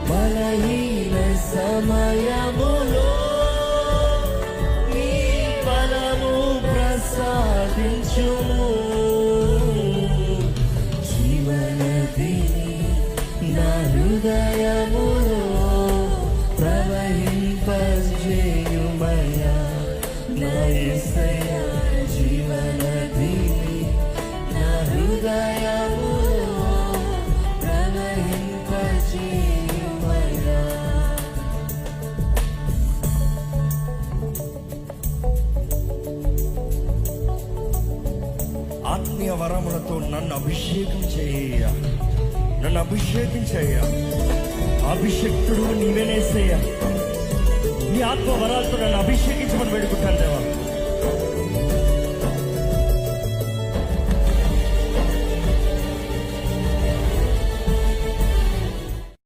బలహీన సమయములో నీ బలము ప్రసాదించుము. జీవనదిని నా హృదయములో ప్రవహింపజేయుమయ్యా నా యేసయ్యా. జీవనదిని నా హృదయములో ప్రవహింపజేయుమయ్యా. ఆత్మీయ వరములతో నన్ను అభిషేకం చేయ, నన్ను అభిషేకం చేయ. అభిషేక్తుడు నీవేనేసయ్యా. నీ ఆత్మ వరాలతో నన్ను అభిషేకించమని వేడుకుంటాను దేవా.